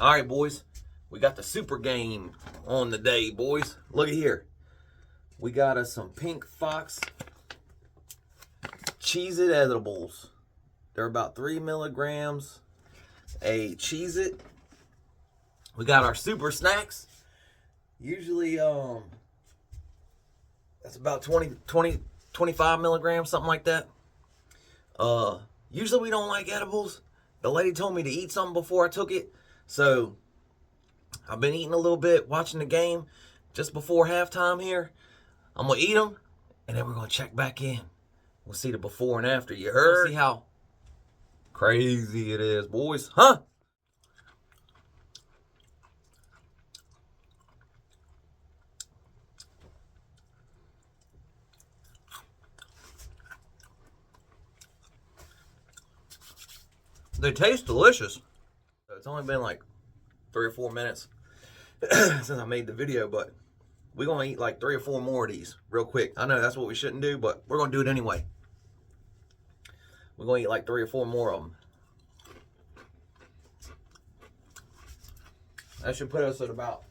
All right, boys. We got the super game on the day, boys. Look at here. We got us some Pink Fox Cheez-It edibles. They're about 3 milligrams a Cheez-It. We got our super snacks. Usually, that's about 25 milligrams, something like that. Usually we don't like edibles. The lady told me to eat something before I took it. So, I've been eating a little bit, watching the game just before halftime here. I'm going to eat them, and then we're going to check back in. We'll see the before and after. You heard? See how crazy it is, boys. Huh? They taste delicious. It's only been like 3 or 4 minutes since I made the video, but we're going to eat like 3 or 4 more of these real quick. I know that's what we shouldn't do, but we're going to do it anyway. We're going to eat like 3 or 4 more of them. That should put us at about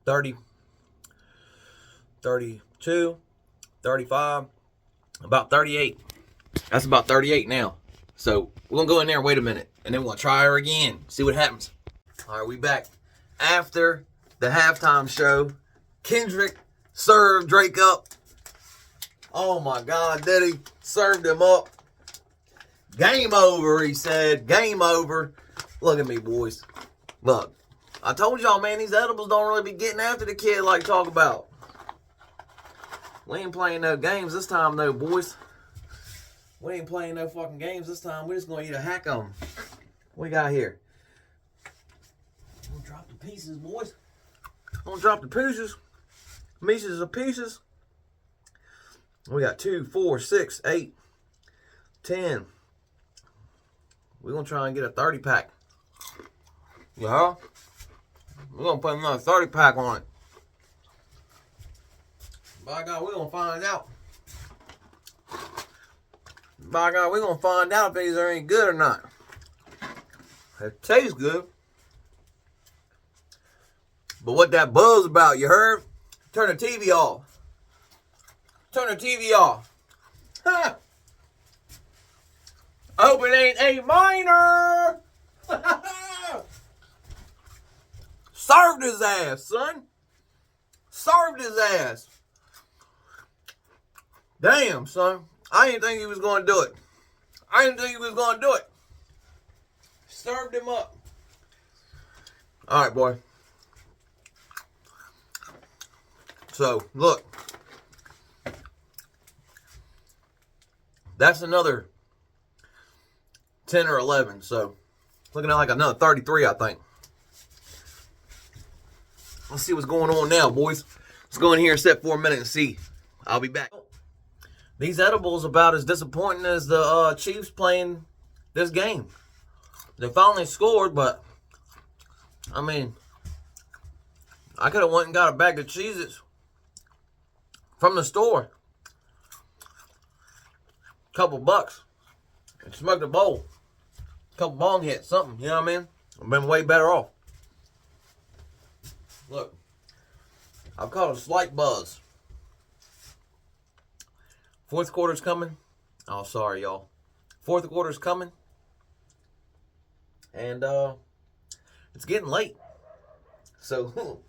30, 32, 35, about 38. That's about 38 now. So we're going to go in there and wait a minute. And then we're going to try her again. See what happens. All right, we back. After the halftime show, Kendrick served Drake up. Oh my God, did he? Served him up. Game over, he said. Game over. Look at me, boys. Look, I told y'all, man, these edibles don't really be getting after the kid like talk about. We ain't playing no games this time, though, boys. We ain't playing no fucking games this time. We're just going to eat a hack of them. What we got here? I'm going to drop the pieces, boys. I'm going to drop the pieces. Pieces of pieces. We got 2, 4, 6, 8, 10. We're going to try and get a 30 pack. Yeah? We're going to put another 30 pack on it. By God, we're going to find out. By God, we're going to find out if these are any good or not. It tastes good. But what that buzz about, you heard? Turn the TV off. Turn the TV off. Ha! I hope it ain't a minor. Served his ass, son. Served his ass. Damn, son. I didn't think he was going to do it. I didn't think he was going to do it. Served him up. All right, boy. So, look. That's another 10 or 11. So, looking at like another 33, I think. Let's see what's going on now, boys. Let's go in here and set for a minute and see. I'll be back. These edibles about as disappointing as the Chiefs playing this game. They finally scored, but I mean, I could have went and got a bag of Cheez-Its from the store. Couple bucks. And smoked a bowl. Couple bong hits, something, you know what I mean? I've been way better off. Look, I've caught a slight buzz. Fourth quarter's coming. Oh, sorry, y'all. Fourth quarter's coming. And, it's getting late. So,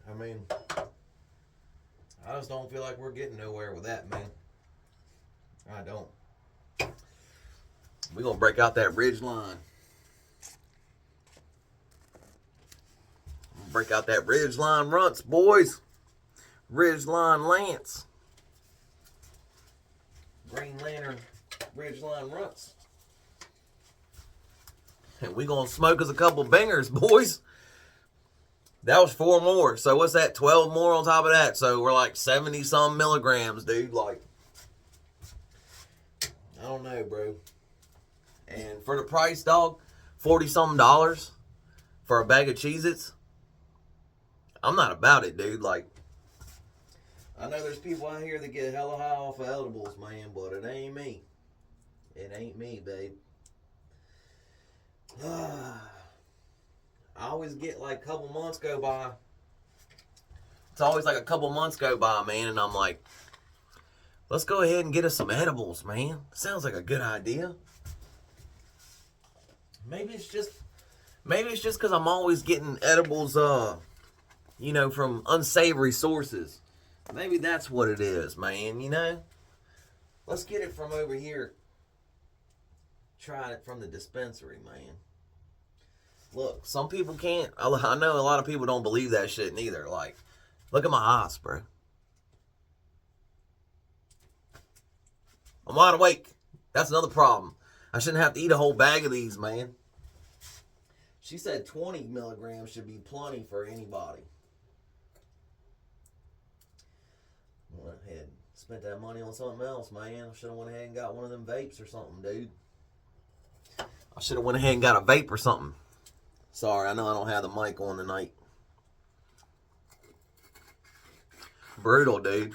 I mean, I just don't feel like we're getting nowhere with that, man. I don't. We're going to break out that ridge line. Break out that ridge line runts, boys. Ridgeline Lance. Green Lantern Ridgeline Runts. And we gonna smoke us a couple bangers, boys. That was 4 more. So what's that? 12 more on top of that. So we're like 70 some milligrams, dude. Like, I don't know, bro. And for the price, dog, $40 something for a bag of Cheez-Its. I'm not about it, dude. Like, I know there's people out here that get hella high off of edibles, man, but it ain't me. It ain't me, babe. I always get like a couple months go by. It's always like a couple months go by, man, and I'm like, let's go ahead and get us some edibles, man. Sounds like a good idea. Maybe it's just because I'm always getting edibles, you know, from unsavory sources. Maybe that's what it is, man, you know? Let's get it from over here. Try it from the dispensary, man. Look, some people can't. I know a lot of people don't believe that shit neither. Like, look at my eyes, bro. I'm wide awake. That's another problem. I shouldn't have to eat a whole bag of these, man. She said 20 milligrams should be plenty for anybody. Went ahead and spent that money on something else, man. I should have went ahead and got one of them vapes or something, dude. I should have went ahead and got a vape or something. Sorry, I know I don't have the mic on tonight. Brutal, dude.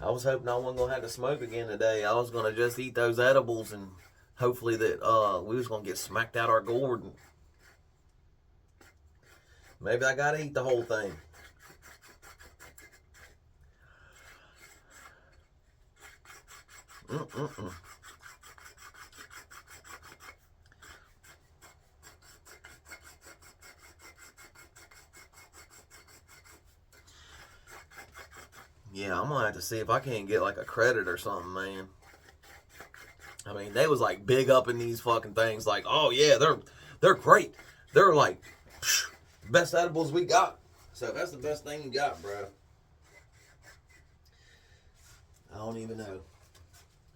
I was hoping I wasn't going to have to smoke again today. I was going to just eat those edibles and hopefully that we was going to get smacked out our gourd. Maybe I got to eat the whole thing. Yeah, I'm gonna have to see if I can't get like a credit or something, man. I mean, they was like big up in these fucking things, like, oh yeah, they're great. They're like best edibles we got. So that's the best thing you got, bro. I don't even know.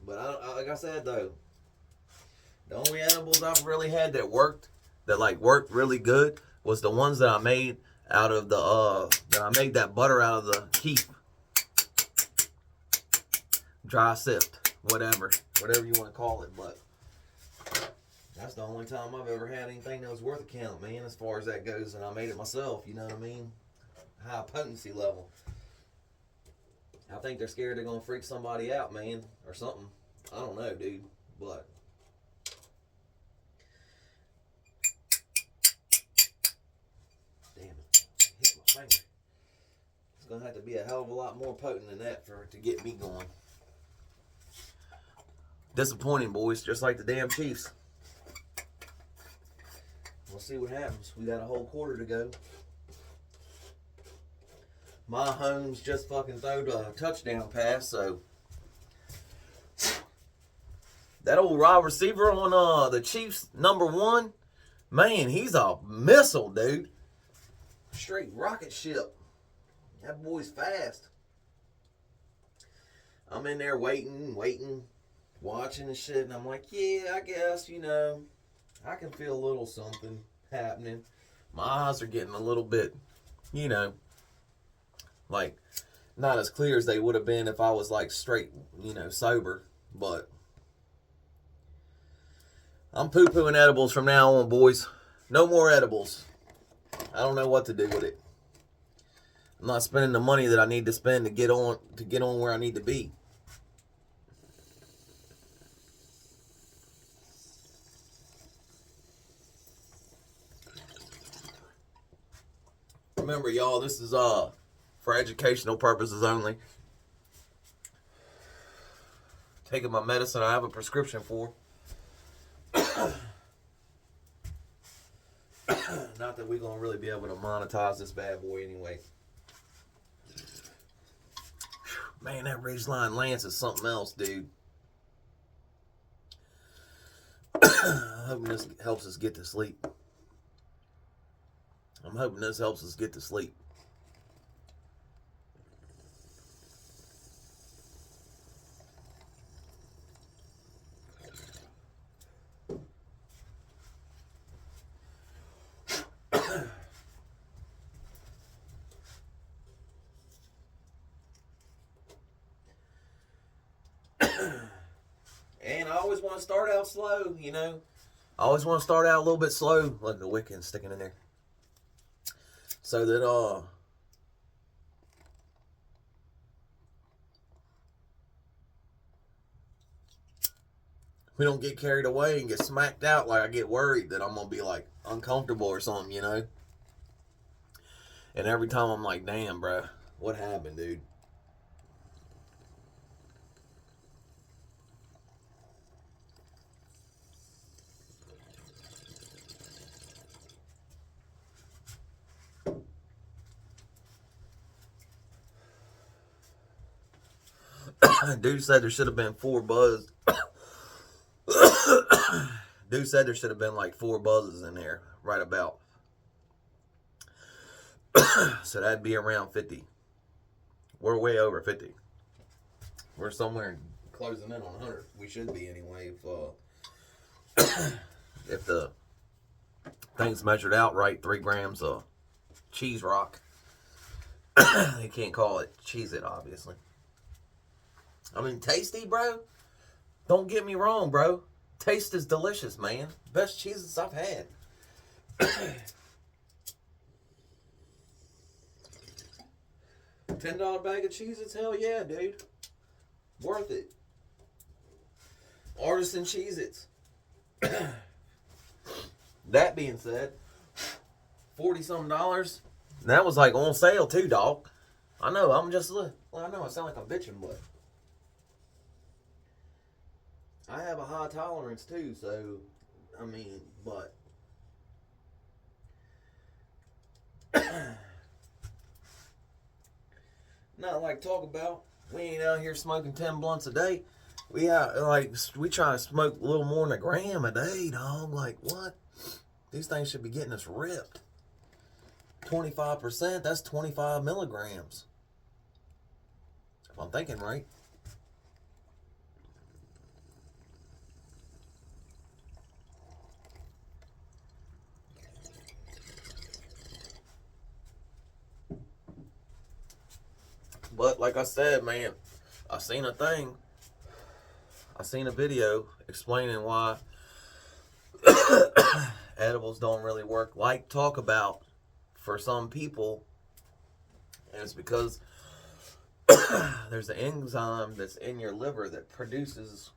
But like I said though, the only edibles I've really had that worked really good was the ones that I made out of that I made that butter out of the keef. Dry sift, whatever you want to call it, but that's the only time I've ever had anything that was worth a count, man, as far as that goes, and I made it myself, you know what I mean? High potency level. I think they're scared they're gonna freak somebody out, man, or something. I don't know, dude, but damn it, hit my finger. It's gonna have to be a hell of a lot more potent than that for it to get me going. Disappointing, boys, just like the damn Chiefs. We'll see what happens. We got a whole quarter to go. My Holmes just fucking throwed a touchdown pass, so that old wide receiver on the Chiefs, #1, man, he's a missile, dude. Straight rocket ship. That boy's fast. I'm in there waiting, watching and shit, and I'm like, yeah, I guess, you know, I can feel a little something happening. My eyes are getting a little bit, you know, like, not as clear as they would have been if I was, like, straight, you know, sober, but I'm poo-pooing edibles from now on, boys. No more edibles. I don't know what to do with it. I'm not spending the money that I need to spend to get on where I need to be. Remember, y'all, this is for educational purposes only. Taking my medicine I have a prescription for. Not that we're going to really be able to monetize this bad boy anyway. Man, that Ridgeline Lance is something else, dude. I'm hoping this helps us get to sleep. I'm hoping this helps us get to sleep. And I always want to start out slow, you know. I always want to start out a little bit slow. Look, the Wiccan sticking in there. so that we don't get carried away and get smacked out. Like I get worried that I'm gonna be like uncomfortable or something, you know. And every time I'm like, damn, bro, what happened, dude? Dude said there should have been 4 buzz. Dude said there should have been like 4 buzzes in there, right about. So that'd be around 50. We're way over 50. We're somewhere closing in on 100. We should be anyway if the thing's measured out right. 3 grams of cheese rock. They can't call it cheese it, obviously. I mean, tasty, bro. Don't get me wrong, bro. Taste is delicious, man. Best cheeses I've had. $10 bag of Cheez-Its? Hell yeah, dude. Worth it. Artisan Cheez-Its. That being said, $40-something. That was like on sale too, dog. I know, I'm just, well, I know I sound like I'm bitching, but I have a high tolerance too, so, I mean, but not like talk about. We ain't out here smoking 10 blunts a day. We try to smoke a little more than a gram a day, dog. Like, what? These things should be getting us ripped. 25%, that's 25 milligrams. If I'm thinking right. But like I said, man, I seen a video explaining why edibles don't really work like talk about for some people. And it's because there's an enzyme that's in your liver that processes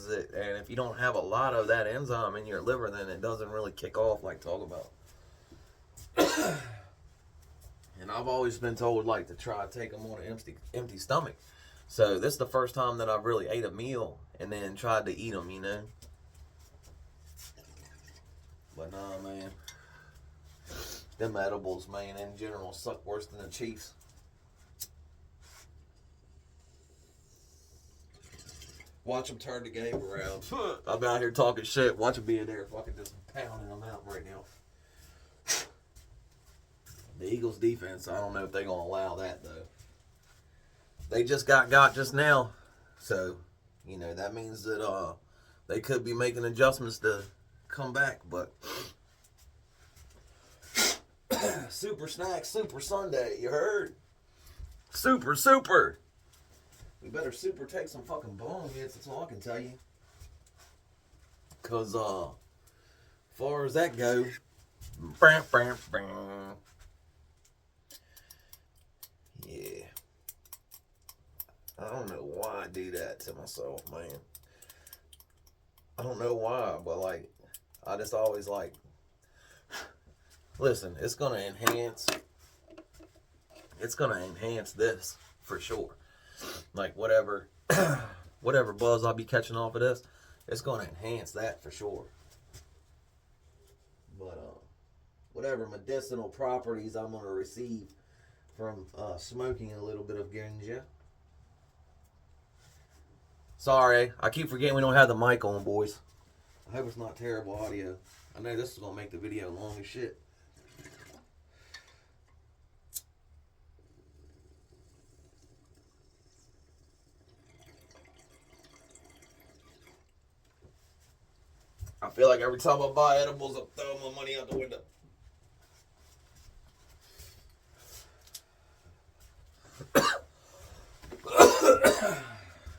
it. And if you don't have a lot of that enzyme in your liver, then it doesn't really kick off like talk about. And I've always been told like to try to take them on an empty stomach. So this is the first time that I've really ate a meal and then tried to eat them, you know. But nah, man. Them edibles, man, in general suck worse than the Chiefs. Watch them turn the game around. I'm out here talking shit. Watch them be in there fucking just pounding them out right now. The Eagles defense, I don't know if they're going to allow that, though. They just got just now. So, you know, that means that they could be making adjustments to come back. But Super Snack, Super Sunday, you heard? Super. We better super take some fucking bong hits, that's all I can tell you. Because, as far as that goes, yeah. I don't know why I do that to myself, man. I don't know why, but like, I just always like, listen, it's gonna enhance this for sure. Like whatever buzz I'll be catching off of this, it's gonna enhance that for sure. But whatever medicinal properties I'm gonna receive from smoking a little bit of ganja. Sorry, I keep forgetting we don't have the mic on, boys. I hope it's not terrible audio. I know this is gonna make the video long as shit. I feel like every time I buy edibles, I'm throwing my money out the window.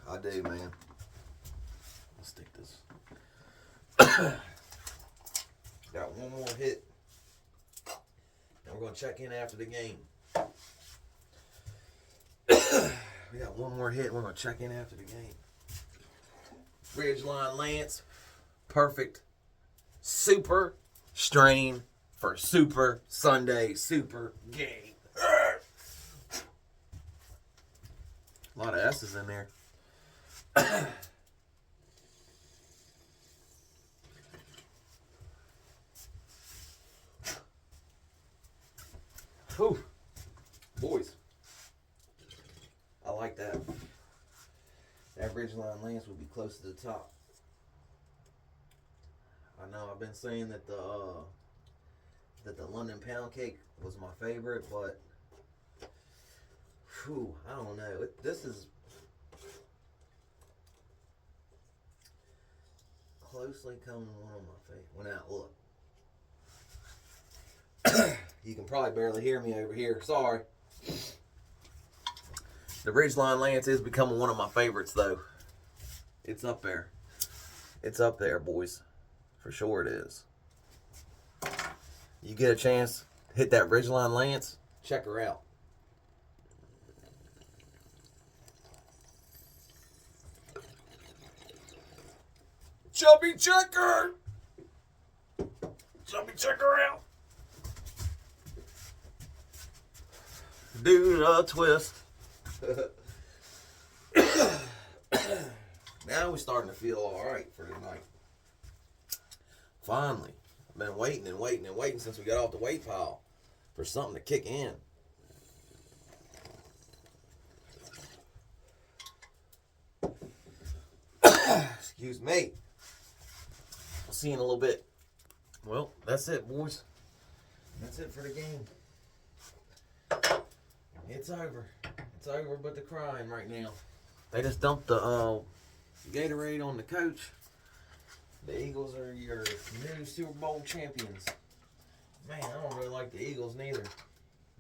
I do, man. Let's take this. Got one more hit. And we're going to check in after the game. We got one more hit. We're going to check in after the game. Ridgeline Lance. Perfect. Super strain for Super Sunday Super game. A lot of S's in there. Whew. Boys, I like that. That Ridgeline Lance would be close to the top. I know I've been saying that the London Pound Cake was my favorite, but whew, I don't know. This is closely coming one of my favorites. Well, now look. You can probably barely hear me over here. Sorry. The Ridgeline Lance is becoming one of my favorites, though. It's up there. It's up there, boys. For sure it is. You get a chance, hit that Ridgeline Lance, check her out. Chubby checker! Chubby checker out! Do a twist. Now we're starting to feel alright for tonight. Finally. I've been waiting and waiting and waiting since we got off the weight pile for something to kick in. Excuse me. I'll see you in a little bit. Well, that's it, boys. That's it for the game. It's over. It's over but the crying right now. They just dumped the Gatorade on the coach. The Eagles are your new Super Bowl champions. Man, I don't really like the Eagles neither.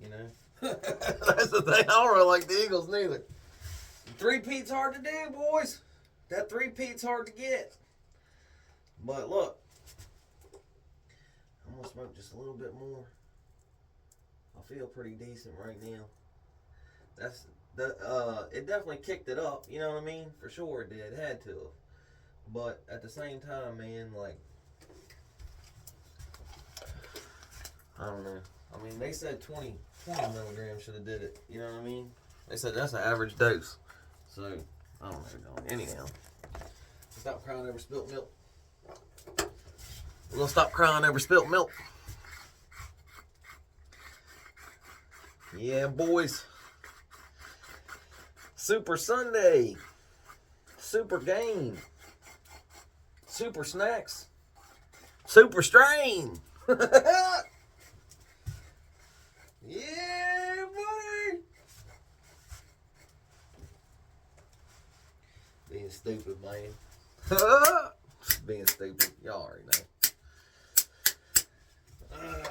You know? That's the thing. I don't really like the Eagles neither. Three-peat's hard to do, boys. That three-peat's hard to get. But look. I'm going to smoke just a little bit more. I feel pretty decent right now. It definitely kicked it up, you know what I mean? For sure it did. It had to have. But at the same time, man, like, I don't know. I mean, they said 20 milligrams should have did it. You know what I mean? They said that's an average dose. So, I don't know. Anyhow, stop crying over spilt milk. We're going to stop crying over spilt milk. Yeah, boys. Super Sunday. Super game. Super snacks. Super strain. Yeah, buddy. Being stupid, man. Being stupid. Y'all already know. Oh,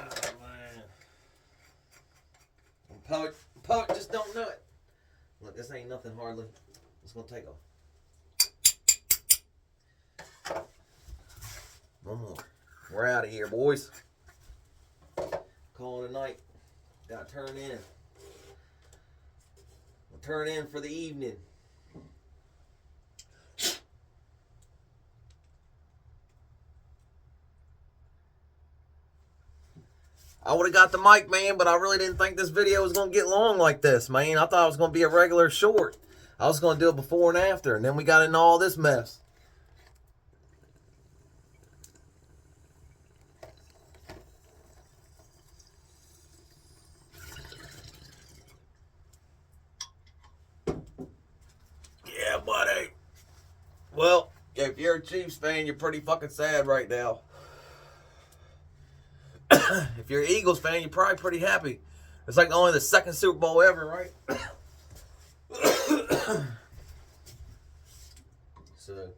man. Poet just don't know it. Look, this ain't nothing hardly. It's going to take off. One more. We're out of here, boys. Calling it a night. Got to turn in. We'll turn in for the evening. I would have got the mic, man, but I really didn't think this video was going to get long like this, man. I thought it was going to be a regular short. I was going to do it before and after, and then we got into all this mess. Yeah, buddy. Well, if you're a Chiefs fan, you're pretty fucking sad right now. If you're an Eagles fan, you're probably pretty happy. It's like only the second Super Bowl ever, right? So,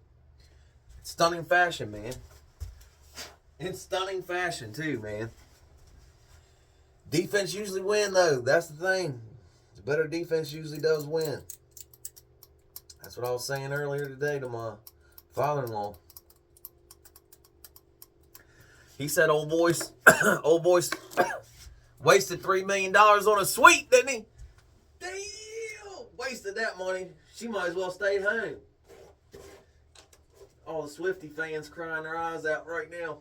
it's stunning fashion, man. It's stunning fashion, too, man. Defense usually win, though. That's the thing. The better defense usually does win. That's what I was saying earlier today to my father-in-law. He said old boys Wasted $3 million on a suite, didn't he? Damn! Wasted that money. She might as well stay home. All the Swiftie fans crying their eyes out right now.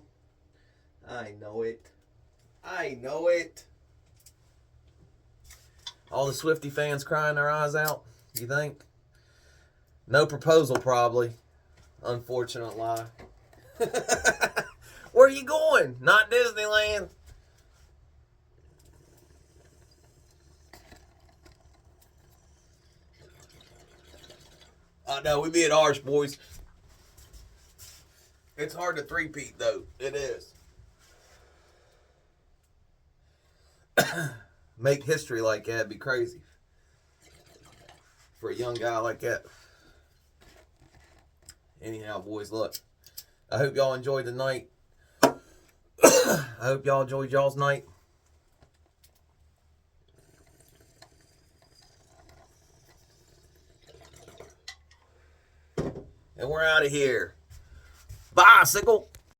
I know it. I know it. All the Swiftie fans crying their eyes out, you think? No proposal, probably. Unfortunate lie. Where are you going? Not Disneyland. I know, we being harsh, boys. It's hard to three-peat, though. It is. Make history like that would be crazy. For a young guy like that. Anyhow, boys, look. I hope y'all enjoyed the night. I hope y'all enjoyed y'all's night. And we're out of here. Bicycle.